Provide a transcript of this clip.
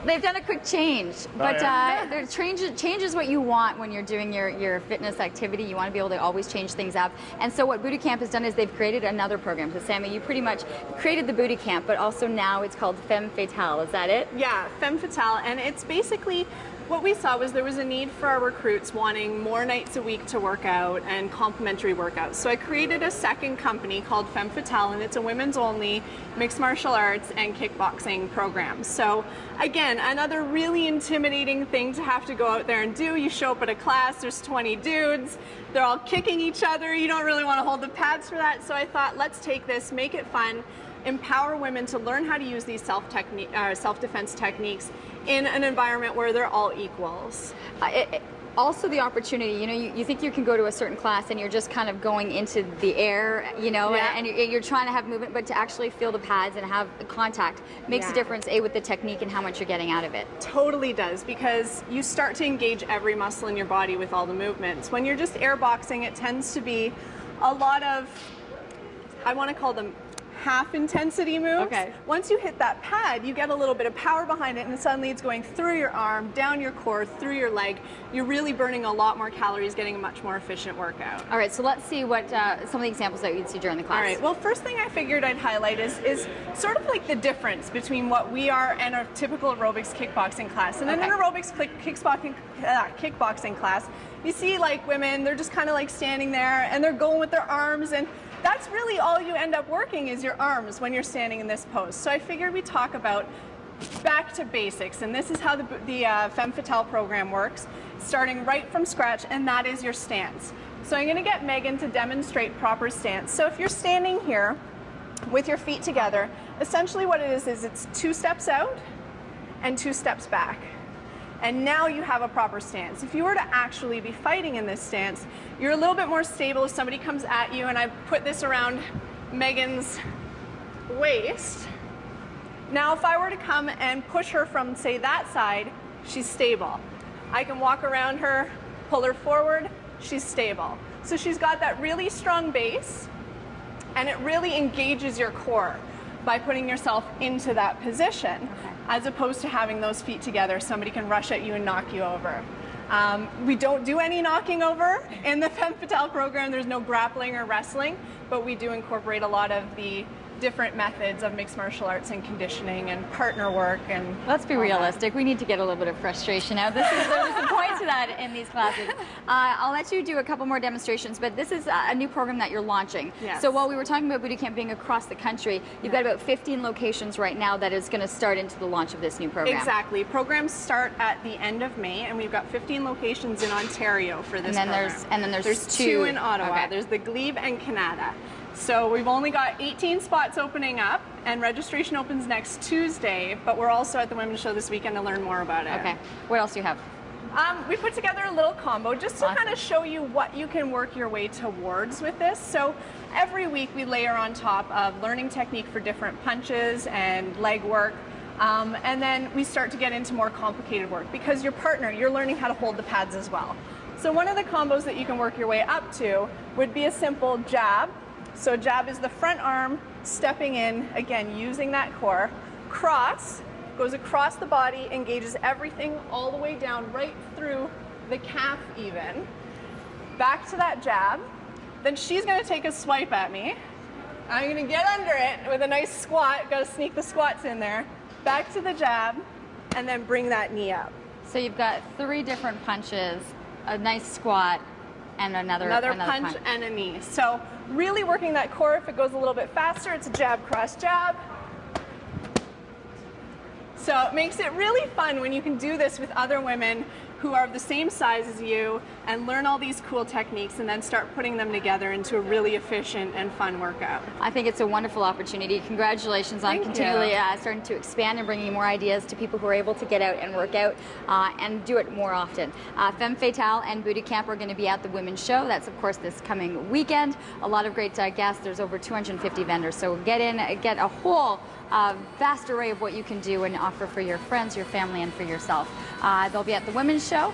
They've done a quick change, but change is what you want when you're doing your fitness activity. You want to be able to always change things up. And so what Booty Camp has done is they've created another program. So Sammy, you pretty much created the Booty Camp, but also now it's called Femme Fatale. Is that it? Yeah, Femme Fatale, and it's basically what we saw was there was a need for our recruits wanting more nights a week to work out and complementary workouts. So I created a second company called Femme Fatale, and it's a women's only mixed martial arts and kickboxing program. So again, another really intimidating thing to have to go out there and do. You show up at a class, there's 20 dudes, they're all kicking each other. You don't really want to hold the pads for that. So I thought, let's take this, make it fun, empower women to learn how to use these self-defense techniques in an environment where they're all equals. Also the opportunity, you know, you think you can go to a certain class and you're just kind of going into the air, you know, and you're trying to have movement, but to actually feel the pads and have contact makes a difference, with the technique and how much you're getting out of it. Totally does, because you start to engage every muscle in your body with all the movements. When you're just air boxing, it tends to be a lot of, I want to call them half intensity moves. Okay. Once you hit that pad, you get a little bit of power behind it, and suddenly it's going through your arm, down your core, through your leg. You're really burning a lot more calories, getting a much more efficient workout. All right, so let's see what some of the examples that you'd see during the class. All right, well, first thing I figured I'd highlight is sort of like the difference between what we are and a typical aerobics kickboxing class. And in an aerobics kickboxing class, you see like women, they're just kind of like standing there and they're going with their arms, and that's really all you end up working is your arms when you're standing in this pose. So I figured we'd talk about back to basics, and this is how the Femme Fatale program works, starting right from scratch, and that is your stance. So I'm going to get Megan to demonstrate proper stance. So if you're standing here with your feet together, essentially what it is it's 2 steps out and 2 steps back. And now you have a proper stance. If you were to actually be fighting in this stance, you're a little bit more stable if somebody comes at you, and I put this around Megan's waist. Now if I were to come and push her from, say, that side, she's stable. I can walk around her, pull her forward, she's stable. So she's got that really strong base, and it really engages your core by putting yourself into that position, as opposed to having those feet together. Somebody can rush at you and knock you over. We don't do any knocking over in the Femme Fatale program. There's no grappling or wrestling, but we do incorporate a lot of the different methods of mixed martial arts and conditioning and partner work. And let's be realistic. We need to get a little bit of frustration out. There's a point to that in these classes. I'll let you do a couple more demonstrations, but this is a new program that you're launching. Yes. So while we were talking about Booty Camp being across the country, you've got about 15 locations right now that is going to start into the launch of this new program. Exactly. Programs start at the end of May, and we've got 15 locations in Ontario for this program. And then there's two in Ottawa. Okay. There's the Glebe and Canada. So we've only got 18 spots opening up, and registration opens next Tuesday, but we're also at the Women's Show this weekend to learn more about it. Okay. What else do you have? We put together a little combo just to kind of show you what you can work your way towards with this. So every week we layer on top of learning technique for different punches and leg work. And then we start to get into more complicated work, because your partner, you're learning how to hold the pads as well. So one of the combos that you can work your way up to would be a simple jab. So jab is the front arm stepping in, again, using that core. Cross goes across the body, engages everything all the way down, right through the calf even. Back to that jab. Then she's going to take a swipe at me. I'm going to get under it with a nice squat. Got to sneak the squats in there. Back to the jab, and then bring that knee up. So you've got 3 different punches, a nice squat, and another punch and a knee. So really working that core. If it goes a little bit faster, it's a jab, cross, jab. So it makes it really fun when you can do this with other women who are the same size as you and learn all these cool techniques and then start putting them together into a really efficient and fun workout. I think it's a wonderful opportunity. Congratulations on continually starting to expand and bringing more ideas to people who are able to get out and work out and do it more often. Femme Fatale and Booty Camp are going to be at the Women's Show. That's, of course, this coming weekend. A lot of great guests. There's over 250 vendors. So get in, get a whole vast array of what you can do and offer for your friends, your family, and for yourself. They'll be at the Women's Show.